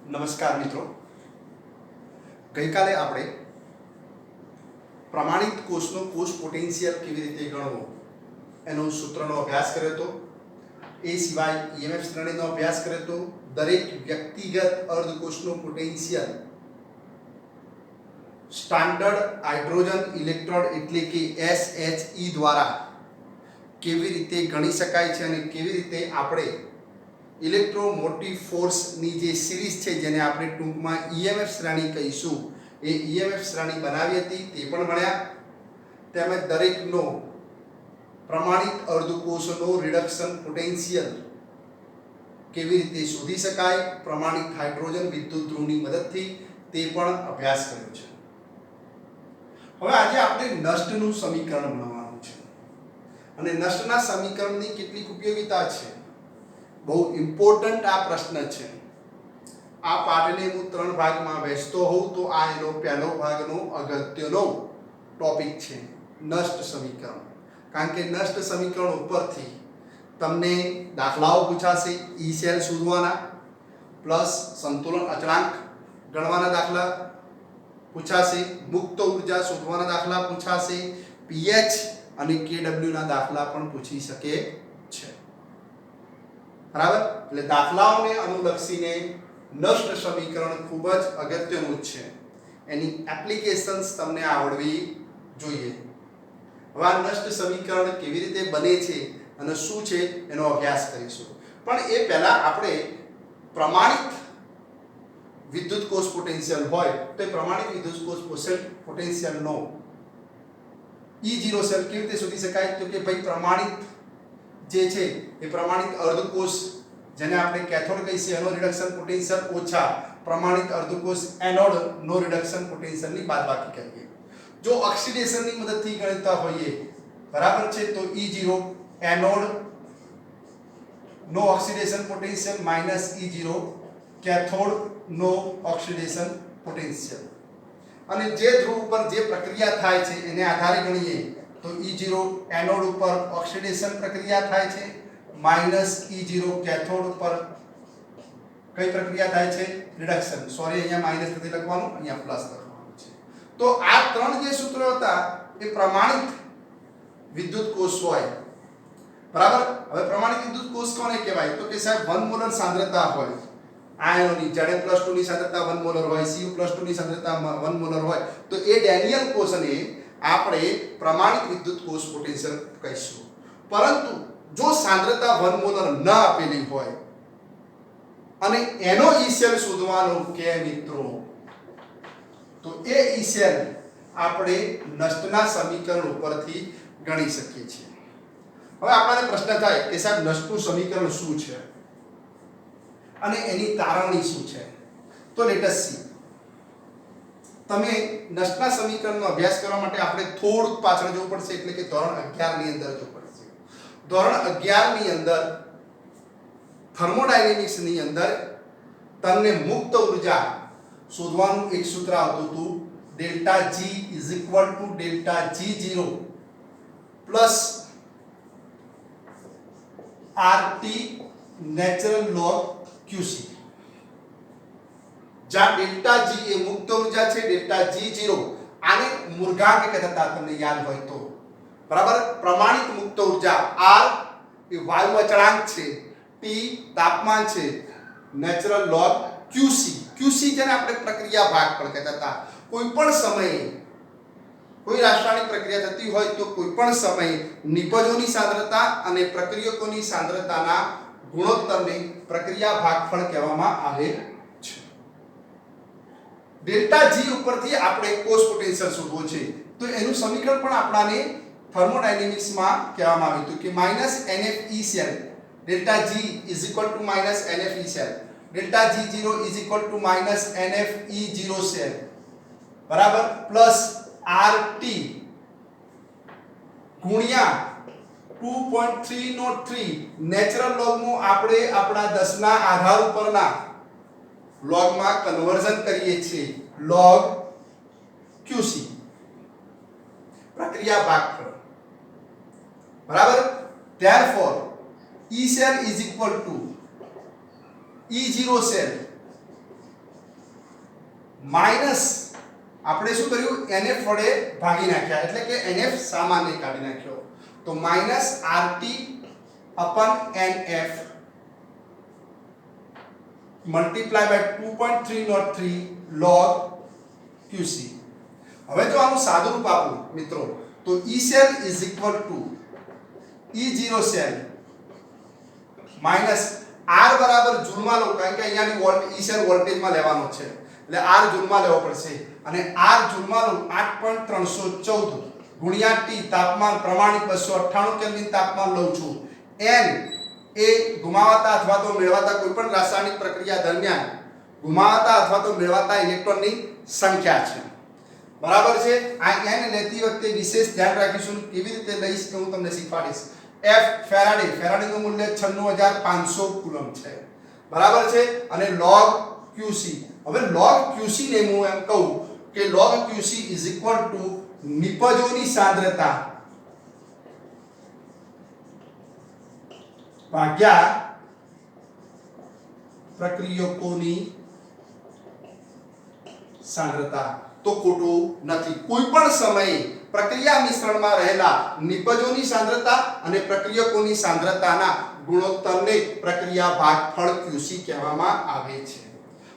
નમસ્કાર મિત્રો, ગઈકાલે આપણે પ્રમાણિત કોષનો કોષ પોટેન્શિયલ કેવી રીતે ગણવો એનો સૂત્રનો અભ્યાસ કર્યો હતો. એ સિવાય ઈએમએફ શ્રેણીનો અભ્યાસ કર્યો હતો. દરેક વ્યક્તિગત અર્ધકોષનો પોટેન્શિયલ સ્ટાન્ડર્ડ હાઇડ્રોજન ઇલેક્ટ્રોડ એટલે કે SHE દ્વારા કેવી રીતે ગણી શકાય છે અને કેવી રીતે આપણે ઇલેક્ટ્રોમોટિવ ફોર્સની જે સિરીઝ છે જેને આપણે ટૂંકમાં ઈએમએફ શ્રેણી કહીશું એ ઈએમએફ શ્રેણી બનાવી હતી તે પણ ભણ્યા. તેમજ દરેકનો પ્રમાણિત અર્ધકોષનો રિડક્શન પોટેન્શિયલ કેવી રીતે શોધી શકાય પ્રમાણિત હાઇડ્રોજન વિદ્યુત ધ્રુવની મદદથી તે પણ અભ્યાસ કર્યો છે. હવે આજે આપણે નષ્ટનું સમીકરણ ભણવાનું છે અને નષ્ટના સમીકરણની કેટલીક ઉપયોગિતા છે. બહુ ઇમ્પોર્ટન્ટ આ પ્રશ્ન છે. આ પાઠને હું 3 ભાગમાં વહેંચતો હોઉં તો આ એનો પહેલો ભાગનો અગત્યનો ટોપિક છે, નષ્ટ સમીકરણ. કારણ કે નષ્ટ સમીકરણ ઉપરથી તમને દાખલાઓ પૂછાશે. ઈ સેલ શોધવાના પ્લસ સંતુલન અચળાંક ગણવાના દાખલા પૂછાશે, મુક્ત ઉર્જા શોધવાના દાખલા પૂછાશે, પીએચ અને કેડબલ્યુ ના દાખલા પણ પૂછી શકે છે. બરાબર? એટલે દાખલાઓને અનુલક્ષીને નષ્ટ સમીકરણ ખૂબ જ અગત્યનું છે. એની એપ્લિકેશન્સ તમને આવડવી જોઈએ. હવે આ નષ્ટ સમીકરણ કેવી રીતે બને છે અને શું છે એનો અભ્યાસ કરીશું. પણ એ પહેલા આપણે પ્રમાણિત વિદ્યુત કોષ પોટેન્શિયલ હોય તો એ પ્રમાણિત વિદ્યુત કોષ પોટેન્શિયલનો E0 સેલ કેવી રીતે શોધી શકાય? તો કે ભાઈ પ્રમાણિત જે છે એ પ્રમાણિત અર્ધકોષ જેને આપણે કેથોડ કહીએ એનો રિડક્શન પોટેન્શિયલ ઓછા પ્રમાણિત અર્ધકોષ એનોડ નો રિડક્શન પોટેન્શિયલની બાદબાકી કરીએ. જો ઓક્સિડેશનની મદદથી ગણતા હોઈએ બરાબર છે તો E0 એનોડ નો oxidation potential minus E0 cathode નો ઓક્સિડેશન પોટેન્શિયલ. અને જે ધ્રુવ ઉપર જે પ્રક્રિયા થાય છે એને આધારે ગણીએ તો E0 એનોડ ઉપર ઓક્સિડેશન પ્રક્રિયા થાય છે માઈનસ E0 કેથોડ ઉપર કઈ પ્રક્રિયા થાય છે? રિડક્શન. સોરી, અહીંયા માઈનસ નથી લખવાનું, અહીંયા પ્લસ લખવાનું છે. તો આ ત્રણ જે સૂત્રો હતા એ પ્રમાણિત વિદ્યુત કોષ હોય. બરાબર? હવે પ્રમાણિત વિદ્યુત કોષ કોને કહેવાય? તો કે સાહેબ 1 મોલર સાંદ્રતા હોય આયનોની, Zn+2 ની સાંદ્રતા 1 મોલર હોય, Cu+2 ની સાંદ્રતા 1 મોલર હોય તો એ ડેનિયલ કોષને આપણે પ્રમાણિત વિદ્યુત કોષ પોટેન્શિયલ કહીશું. પરંતુ જો સાંદ્રતા 1 મોલર ન આપેલી હોય અને એનો ઈ સેલ શોધવાનો કે મિત્રો તો એ ઈ સેલ આપણે નષ્ટના સમીકરણ ઉપરથી ગણી શકીએ છીએ. હવે આપણને પ્રશ્ન થાય કે સાહેબ નષ્ટનું સમીકરણ શું છે અને એની તારવણી શું છે? તો લેટ અસ સી. તમે નષ્ટના સમીકરણનો અભ્યાસ કરવા માટે આપણે થોડુંક પાછળ જવું પડશે, એટલે કે ધોરણ 11 ની અંદર જવું પડશે. ધોરણ 11 ની અંદર થર્મોડાયનેમિક્સ ની અંદર તમને મુક્ત ઉર્જા શોધવાનું એક સૂત્ર આવતું હતું, delta G = delta G0 plus RT natural log QC. જ્યાં ડેલ્ટા G એ મુક્ત ઉર્જા છે, ડેલ્ટા G0 આને મૂર્ધાંક કહેતા હતા તમને યાદ હોય તો. બરાબર? પ્રમાણિત મુક્ત ઉર્જા R એ વાયુ અચળાંક છે, T તાપમાન છે, નેચરલ લોગ QC જેને આપણે પ્રક્રિયા ભાગ પણ કહેતા હતા. કોઈ પણ સમયે કોઈ રાસાયણિક પ્રક્રિયા થતી હોય તો કોઈ પણ સમયે નિપજોની સાંદ્રતા અને પ્રક્રિયકોની સાંદ્રતાના ગુણોત્તરને પ્રક્રિયા ભાગફળ કહેવામાં આવે છે. ડેલ્ટા G ઉપરથી આપણે કોષ પોટેન્શિયલ શોધવો છે તો એનું સમીકરણ પણ આપણાને થર્મોડાયનેમિક્સમાં કહેવામાં આવ્યું હતું કે -NFE cell delta G = -NFE cell, delta G0 = -NFE0 cell બરાબર પ્લસ RT ગુણ્યા 2.303 નેચરલ લોગનું આપણે આપણા 10 ના આધાર ઉપરના લોગમાં કન્વર્ઝન કરીએ છીએ, લોગ QC પ્રક્રિયા ભાગફળ. બરાબર? therefore E cell is equal to E0 cell minus આપણે શું કર્યું NF વડે ભાગી નાખ્યા એટલે કે NF સામાન્ય કાઢી નાખ્યો તો minus RT upon NF multiply by 2.303 log QC. હવે જો આનું સાદું રૂપ આપું મિત્રો તો E cell is equal to E0 cell minus R બરાબર જૂલમાં લો કારણ કે અહીંયાની વોલ્ટ E cell વોલ્ટેજમાં લેવાનો છે એટલે R જૂલમાં લેવો પડશે અને R જૂલમાં લો 8.314 ગુણ્યા T તાપમાન પ્રમાણિત 298 કેલ્વિન તાપમાન લઉં છું N એ ગુમાવાતા અથવા તો મેળવાતા કોઈપણ રાસાયણિક પ્રક્રિયા દરમિયાન ગુમાવાતા અથવા તો મેળવાતા ઇલેક્ટ્રોનની સંખ્યા છે બરાબર છે આ n લેતી વખતે વિશેષ ધ્યાન રાખીશું કેવી રીતે લઈશ કે હું તમને શીખવાડીશ F ફેરાડેનું મૂલ્ય 96500 કુલમ્બ છે બરાબર છે અને log QC હવે log QC ને હું એમ કહું કે log QC નિપજોની સાંદ્રતા ભાગ્યા પ્રક્રિયકોની સાંદ્રતા તો ખોટું નથી કોઈ પણ સમયે પ્રક્રિયા મિશ્રણમાં રહેલા નિપજોની સાંદ્રતા અને પ્રક્રિયકોની સાંદ્રતાના ગુણોત્તરને પ્રક્રિયા ભાગફળ QC કહેવામાં આવે છે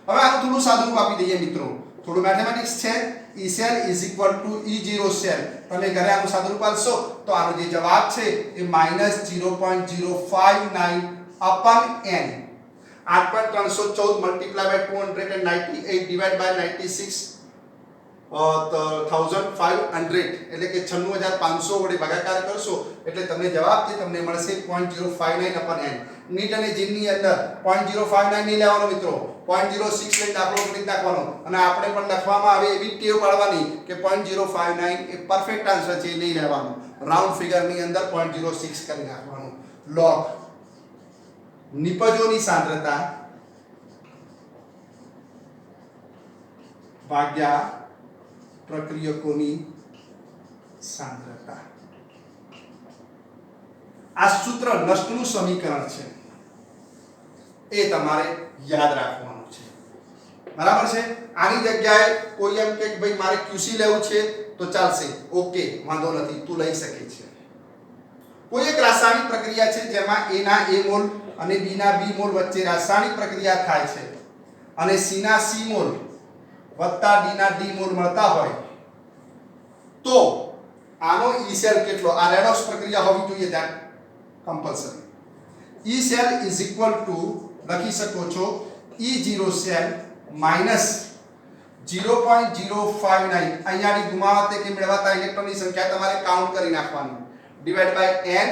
હવે આનું થોડું સાદું રૂપ આપી દઈએ મિત્રો થોડું મેથેમેટિક્સ છે E cell is equal to E0 cell તમે ઘરે આનું સાદું રૂપ આપશો તો આનો જે જવાબ છે એ -0.059 upon n 8.314 multiplied by 298 divided by 96,500 એટલે કે 96500 વડે ભાગાકાર કરશો એટલે તમને જવાબ જે તમને મળશે 0.059 upon n નીટ અને જીન ની અંદર 0.059 નહીં લેવાનો મિત્રો 0.06 લઈને દાખલો કરી નાખવાનો અને આપણે પણ લખવામાં આવે એવી ટેવ પાડવાની કે 0.059 એ પરફેક્ટ આન્સર છે નહીં લેવાનો રાઉન્ડ ફિગર ની અંદર 0.06 કરી નાખવાનું log નિપજોની સાંદ્રતા ભાગ્યા પ્રક્રિયકોની સાંદ્રતા આ સૂત્ર નષ્ટનું સમીકરણ છે એ તમારે યાદ રાખવાનું છે બરાબર છે આની જગ્યાએ કોઈ એમ કે ભાઈ મારે QC લેવું છે તો ચાલશે ઓકે વાંધો નથી તું લઈ શકે છે કોઈ એક રાસાયણિક પ્રક્રિયા છે જેમાં A ના A મોલ અને B ના B મોલ વચ્ચે રાસાયણિક પ્રક્રિયા થાય છે અને C ના C મોલ વત્તા D ના D મોલ મળતા હોય તો આનો E cell કેટલો આ રેડોક્સ પ્રક્રિયા હોવી જોઈએ ત્યાં compulsory E cell is equal to લખી શકો છો E0 cell minus 0.059 અહીંયાની ગુમાવાતે કે મેળવાતા ઇલેક્ટ્રોનની સંખ્યા તમારે કાઉન્ટ કરી નાખવાની ડિવાઇડ બાય n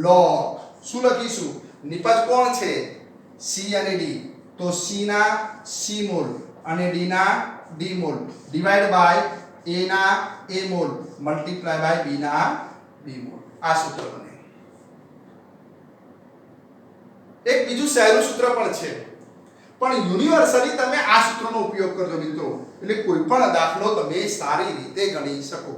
log શું લખીશું નિપજ કોણ છે C અને D તો C ના C મોલ અને D ના D mole divide by A ના A mole multiply by B ના B મોલ આ સૂત્ર બને એક બીજું સહેલું સૂત્ર પણ છે પણ યુનિવર્સલી તમે આ સૂત્રનો ઉપયોગ કરજો મિત્રો એટલે કોઈ પણ દાખલો તમે સારી રીતે ગણી શકો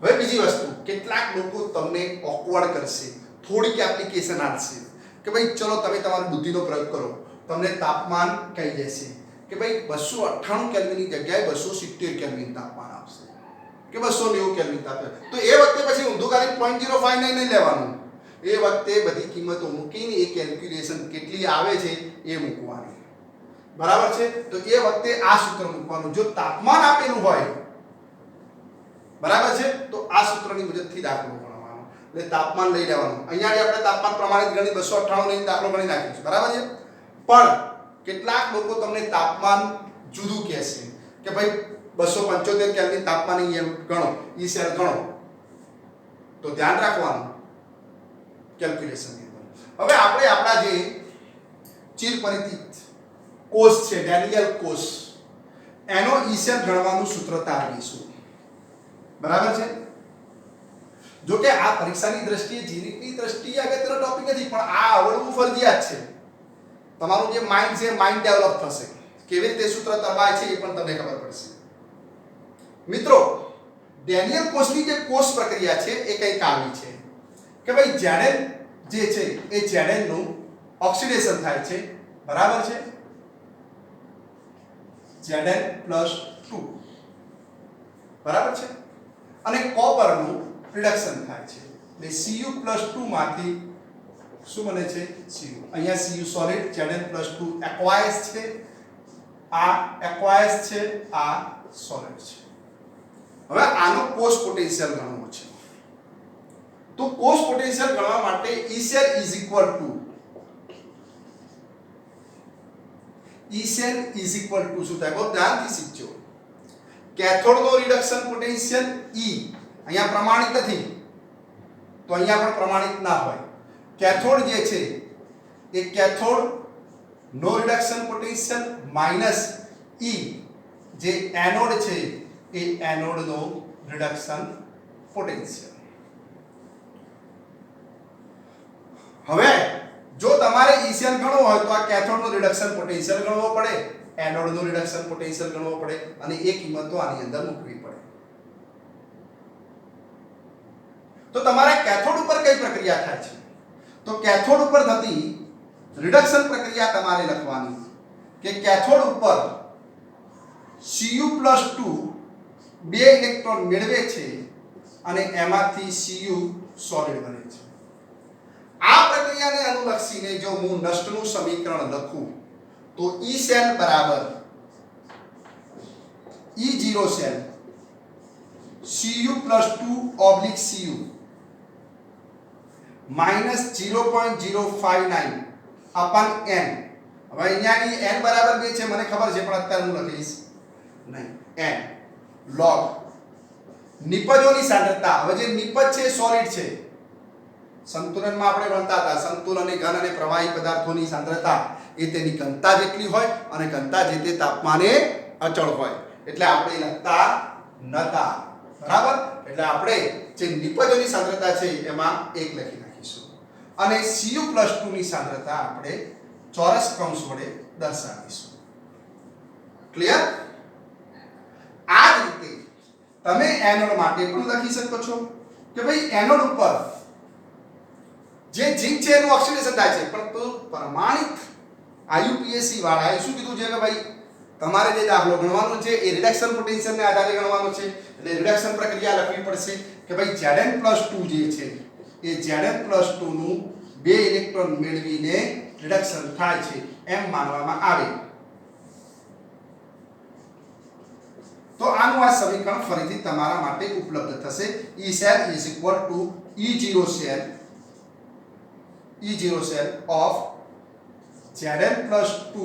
હવે બીજી વસ્તુ કેટલાક લોકો તમને ઓકવર્ડ કરશે થોડીક એપ્લિકેશન આપશે કે ભાઈ ચલો તમે તમારી બુદ્ધિનો પ્રયોગ કરો તમને તાપમાન કહી દેશે કે ભાઈ 298 કેલ્વિનની જગ્યાએ 270 કેલ્વિન તાપમાન આવશે કે 290 કેલ્વિન તાપમાન તો એ વખતે પછી ઊંધું કરીને 0.059 નહીં લેવાનું એ વખતે બધી કિંમતો મૂકીને એ કેલ્ક્યુલેશન કેટલી આવે છે એ મૂકવાની બરાબર છે તો એ વખતે આ સૂત્ર મૂકવાનું જો તાપમાન આપેલું હોય બરાબર છે તો આ સૂત્રની મુજબથી દાખલો ગણવાનો એટલે તાપમાન લઈ લેવાનું અહીંયા આપણે તાપમાન પ્રમાણિત ગણી 298 લઈને દાખલો ગણી નાખીશું બરાબર છે પણ કેટલાક લોકો તમને તાપમાન જુદું કહેશે કે ભાઈ 275 કેલ્વિન તાપમાન અહીંયા ગણો E cell ગણો તો ધ્યાન રાખવાનું કેલ્ક્યુલેશન ની અંદર હવે આપણે આપણા જે ચિર પરિચિત કોષ છે ડેનિયલ કોષ એનો E cell ગણવાનું સૂત્ર તારવીશું બરાબર છે જો કે આ પરીક્ષાની દ્રષ્ટિએ જીરીકની દ્રષ્ટિએ અગત્યનો ટોપિક નથી પણ આ આવડવું ફરજિયાત છે તમારું જે માઇન્ડ છે માઇન્ડ ડેવલપ થશે કેવી રીતે સૂત્ર તરવાય છે એ પણ તમને ખબર પડશે મિત્રો ડેનિયલ કોષની જે કોષ પ્રક્રિયા છે એ કંઈક આવી છે કે ભાઈ ઝેડએન જે છે એ ઝેડએન નું ઓક્સિડેશન થાય છે બરાબર છે Zn+2 બરાબર છે અને કોપરનું રિડક્શન થાય છે એટલે Cu+2 માંથી શું બને છે Cu અહીંયા Cu સોલિડ Zn+2 એક્વાયસ છે આ એક્વાયસ છે આ સોલિડ છે હવે આનો કોષ પોટેન્શિયલ ગણવો છે તો કોષ પોટેન્શિયલ ગણવા માટે E cell is equal to શું થાય બહુ ધ્યાનથી શીખજો કેથોડ નો રિડક્શન પોટેન્શિયલ E અહીંયા પ્રમાણિત નથી તો અહીંયા પણ પ્રમાણિત ના હોય કેથોડ જે છે એ કેથોડ નો રિડક્શન પોટેન્શિયલ માઈનસ E જે એનોડ છે એ એનોડ નો રિડક્શન પોટેન્શિયલ હવે જો તમારે E cell ગણવો હોય તો આ કેથોડ નો રિડક્શન પોટેન્શિયલ ગણવો પડે એનોડ નો રિડક્શન પોટેન્શિયલ ગણવો પડે અને એ કિંમતો આની અંદર મૂકવી પડે તો તમારે કેથોડ ઉપર કઈ પ્રક્રિયા થાય છે તો કેથોડ ઉપર થતી રિડક્શન પ્રક્રિયા તમારે લખવાની કે કેથોડ ઉપર Cu+2 બે ઇલેક્ટ્રોન મેળવે છે અને એમાંથી Cu સોલિડ બને છે આ પ્રક્રિયાને અનુલક્ષીને જો હું નષ્ટનું સમીકરણ લખું તો E cell બરાબર E0 cell Cu+2 oblique Cu minus 0.059 અપન n હવે અહીંયાની n બરાબર 2 છે મને ખબર છે પણ અત્યારે હું લખીશ નહીં n log નિપજોની સાંદ્રતા હવે જે નિપજ છે સોલિડ છે સંતુલનમાં આપણે ભણતા હતા સંતુલન અને ઘન અને પ્રવાહી પદાર્થોની સાંદ્રતા એ તેની ઘનતા જેટલી હોય અને ઘનતા જે તે તાપમાને અચળ હોય એટલે આપણે લખતા નતા બરાબર એટલે આપણે જે નિપજોની સાંદ્રતા છે એમાં 1 લખી નાખીશું અને Cu+2 ની સાંદ્રતા આપણે ચોરસ કૌંસ વડે દર્શાવીશું ક્લિયર આ જ રીતે તમે એનોડ માટે પણ લખી શકો છો કે ભાઈ એનોડ ઉપર જે ઝિંક છે એનું ઓક્સિડેશન થાય છે પરંતુ પ્રમાણિત IUPAC વાળાએ શું કીધું છે કે ભાઈ તમારે જે દાખલો ગણવાનો છે એ રિડક્શન પોટેન્શિયલને આધારે ગણવાનો છે એટલે રિડક્શન પ્રક્રિયા લખવી પડશે કે ભાઈ Zn+2 જે છે એ Zn+2 નું બે ઇલેક્ટ્રોન મેળવીને રિડક્શન થાય છે એમ માનવામાં આવે તો આનું આ સમીકરણ ફરીથી તમારા માટે ઉપલબ્ધ થશે E cell is equal to E0 cell of Zn+2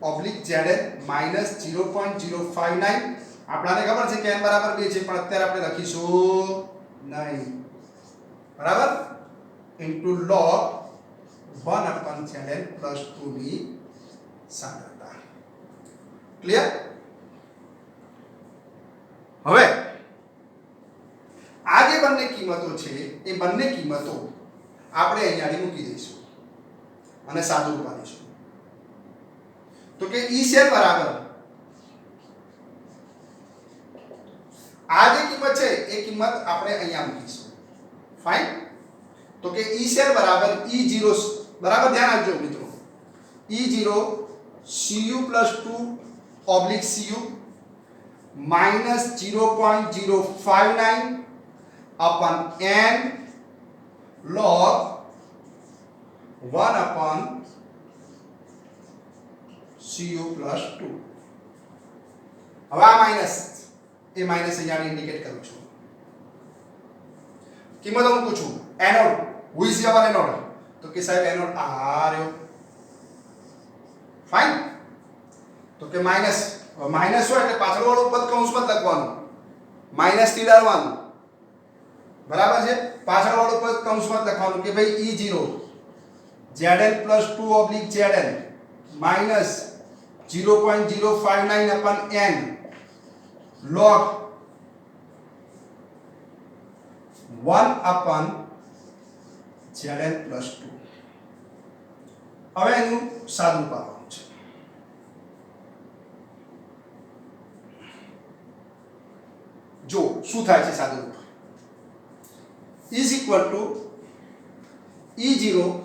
oblique Zn minus 0.059 આપણાને ખબર છે કે n બરાબર 2 છે પણ અત્યારે આપણે લખીશું નહીં બરાબર ઇન્ટુ log 1/Zn+2 ની સાંદ્રતા ક્લિયર હવે આ જે બંને કિંમતો છે એ બંને કિંમતો આપણે અહીંયા મૂકી દઈશું અને સાદું રૂપ આપીશું તો કે E cell બરાબર આ જે કિંમત છે એ કિંમત આપણે અહીંયા મૂકીશું ફાઇન તો કે E cell બરાબર E0 બરાબર ધ્યાન આપજો મિત્રો E0 Cu+2 oblique Cu minus 0.059 upon n log 1/Cu+2 હવે આ માઈનસ એ માઈનસ અહીંયા ઇન્ડિકેટ કરું છું કિંમતો મૂકું છું anode who is your anode તો કે સાહેબ એનોડ આ રહ્યો ફાઇન તો કે માઈનસ માઈનસ હોય એટલે પાછળ વાળું પદ કૌંસમાં લખવાનું માઈનસ થી ડાળવાનું બરાબર છે પાછળ વાળું પદ કૌંસમાં લખવાનું કે ભાઈ E0 Zn+2 oblique Zn minus 0.059 upon n log 1/Zn+2 હવે એનું સાદું પાડવાનું છે જો શું થાય છે સાદું રૂપ is equal to E0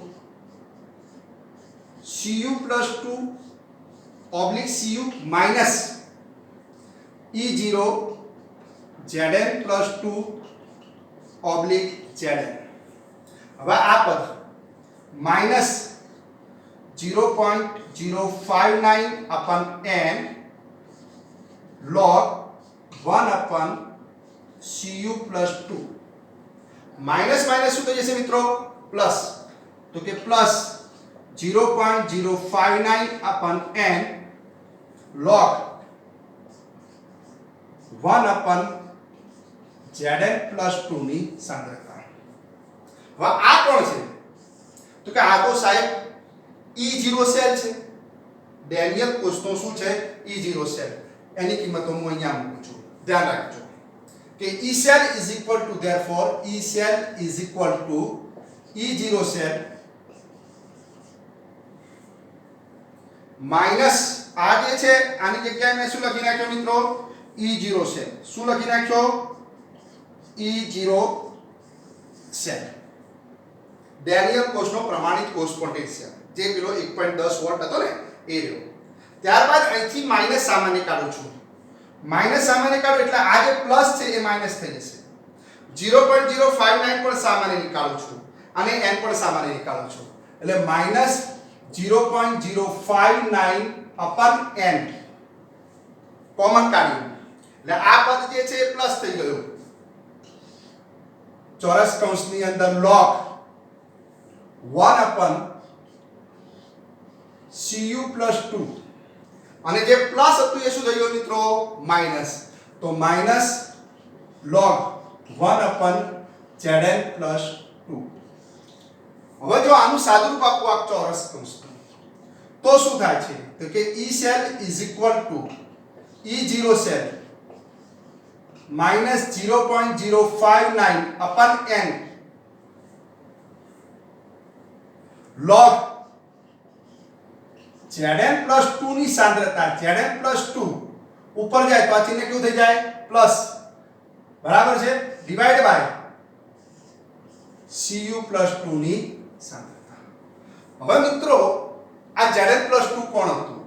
Cu+2 oblique Cu minus E0 Zn plus 2 oblique Zn. હવે આ પદ minus 0.059 upon n log 1 upon cu plus 2. Minus minus શું થઈ જશે મિત્રો? પ્લસ. તો કે plus 0.059 upon n log 1 upon Zn plus 2 ની સાંદ્રતા. હવે આ કોણ છે? તો કે આ તો સાહેબ E0 સેલ છે. ડેનિયલ કોષનો શું છે? E0 cell. એની કિંમતો હું અહીંયા મૂકું છું. ધ્યાન રાખજો કે E cell is equal to, therefore E cell is equal to E0 cell minus આ જે છે આની જગ્યાએ મેં શું લખી નાખ્યો મિત્રો? E0 cell. શું લખી નાખ્યો? E0 cell. ડેનિયલ કોષનો પ્રમાણિત કોષ પોટેન્શિયલ જે પેલો 1.10 વોલ્ટ હતો ને એ રહ્યો. ત્યારબાદ અહીંથી માઈનસ સામાન્ય કાઢું છું. માઈનસ સામાન્ય કાઢો એટલે આ જે પ્લસ છે એ માઈનસ થઈ જશે. 0.059 પણ સામાન્ય નીકાળું છું અને n પણ સામાન્ય નીકાળું છું એટલે માઈનસ 0.059 upon n કોમન કાઢ્યું એટલે આ પદ જે છે એ પ્લસ થઈ ગયું. ચોરસ કૌંસની અંદર log 1 upon cu plus 2 અને જે પ્લસ હતું એ શું થઈ ગયું મિત્રો? માઈનસ. તો minus log 1 upon Zn plus 2. હવે જો આનું સાદુરૂપ આપવું આ ચોરસ કૌંસનું તો શું થાય છે? તો કે E cell is equal to E0 cell minus 0.059 upon n log Zn plus 2 ની સાંદ્રતા. Zn plus 2 ઉપર જાય તો આ ચિહ્ન કેવું થઈ જાય? પ્લસ. બરાબર છે? ડિવાઇડ બાય cu plus 2 ની સાંદ્રતા. હવે મિત્રો આ Zn plus 2 કોણ હતું?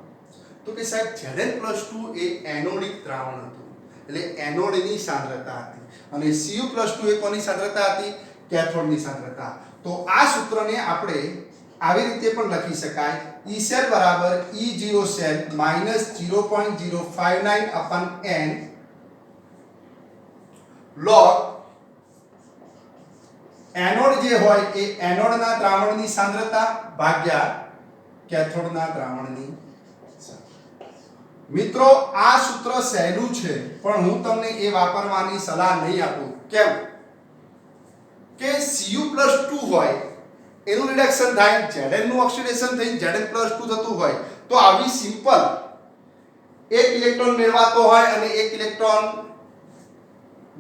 તો કે સાહેબ Zn plus 2 એ એનોડિક દ્રાવણ હતું એટલે એનોડની સાંદ્રતા હતી અને cu plus 2 એ કોની સાંદ્રતા હતી? કેથોડની સાંદ્રતા. તો આ સૂત્રને આપણે આવી રીતે પણ લખી શકાય. E cell બરાબર E0 cell minus 0.059 upon n log anode જે હોય એ એનોડના દ્રાવણની સાંદ્રતા ભાગ્યા કેથોડના દ્રાવણની સાંદ્રતા. મિત્રો આ સૂત્ર સહેલું છે પણ હું તમને એ વાપરવાની સલાહ નહીં આપું. કેમ? કે cu plus 2 હોય એનું રિડક્શન થાય, Zn નું ઓક્સિડેશન થઈને Zn plus 2 થતું હોય તો આવી સિમ્પલ એક ઇલેક્ટ્રોન મેળવાતો હોય અને એક ઇલેક્ટ્રોન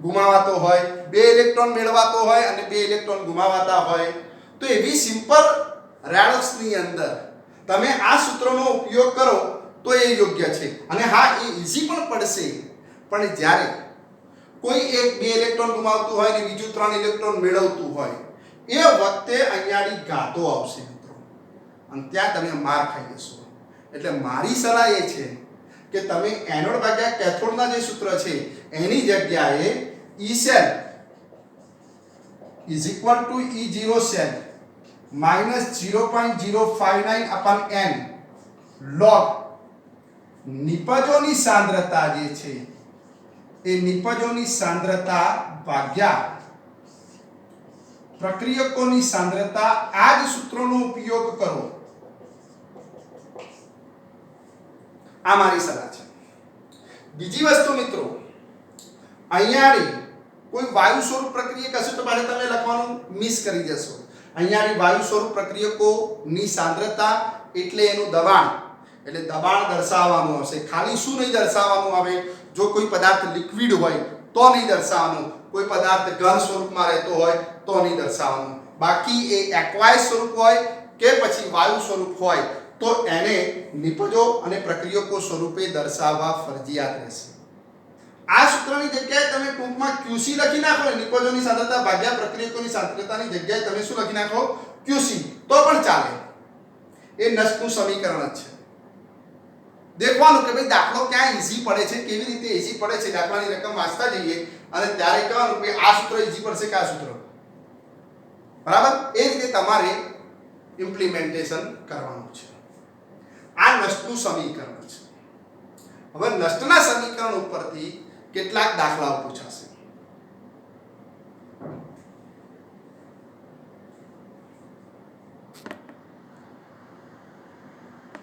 ગુમાવાતો હોય, બે ઇલેક્ટ્રોન મેળવાતો હોય અને બે ઇલેક્ટ્રોન ગુમાવાતા હોય તો એવી સિમ્પલ રેડોક્સની અંદર તમે આ સૂત્રનો ઉપયોગ કરો તો એ યોગ્ય છે. અને હા એ ઈઝી પણ પડશે પણ જ્યારે કોઈ એક બે ઇલેક્ટ્રોન ગુમાવતું હોય ને બીજું ત્રણ ઇલેક્ટ્રોન મેળવતું હોય એ વખતે અહીંયાની ઘાતો આવશે મિત્રો અને ત્યાં તમે માર ખાઈ જશો. એટલે મારી સલાહ એ છે કે તમે એનોડ ભાગ્યા કેથોડના જે સૂત્ર છે એની જગ્યાએ E cell is equal to E0 cell minus 0.059 upon n log નિપજોની સાંદ્રતા જે છે એ નિપજોની સાંદ્રતા ભાગ્યા પ્રક્રિયકોની સાંદ્રતા આ જ સૂત્રનો ઉપયોગ કરો. આ મારી સલાહ છે. બીજી વસ્તુ મિત્રો અહીંયાની કોઈ વાયુ સ્વરૂપ પ્રક્રિયક હશે તો પાછળ તમે લખવાનું મિસ કરી જશો. અહીંયાની વાયુ સ્વરૂપ પ્રક્રિયકોની સાંદ્રતા એટલે એનું દબાણ એટલે દબાણ દર્શાવવાનું આવશે. ખાલી શું નહીં દર્શાવવાનું આવે? જો કોઈ પદાર્થ લિક્વિડ હોય તો નહીં દર્શાવવાનું, કોઈ પદાર્થ ઘન સ્વરૂપમાં રહેતો હોય તો નહીં દર્શાવવાનું. બાકી એ એક્વાયસ સ્વરૂપ હોય કે પછી વાયુ સ્વરૂપ હોય તો એને નિપજો અને પ્રક્રિયકો સ્વરૂપે દર્શાવવા ફરજિયાત રહેશે. આ સૂત્રની જગ્યાએ તમે ટૂંકમાં QC લખી નાખો ને નિપજોની સાંદ્રતા ભાગ્યા પ્રક્રિયકોની સાંદ્રતાની જગ્યાએ તમે શું લખી નાખો? QC તો પણ ચાલે. એ નસનું સમીકરણ જ છે. દેખવાનું કે ભાઈ દાખલો ક્યાં ઈઝી પડે છે, કેવી રીતે ઈઝી પડે છે, દાખલાની રકમ વાંચતા જઈએ અને ત્યારે કહેવાનું કે આ સૂત્ર ઈઝી પડશે કે આ સૂત્ર, બરાબર. એ રીતે તમારે ઇમ્પ્લિમેન્ટેશન કરવાનું છે. આ નષ્ટનું સમીકરણ છે. હવે નષ્ટના સમીકરણ ઉપરથી કેટલાક દાખલાઓ પૂછાશે.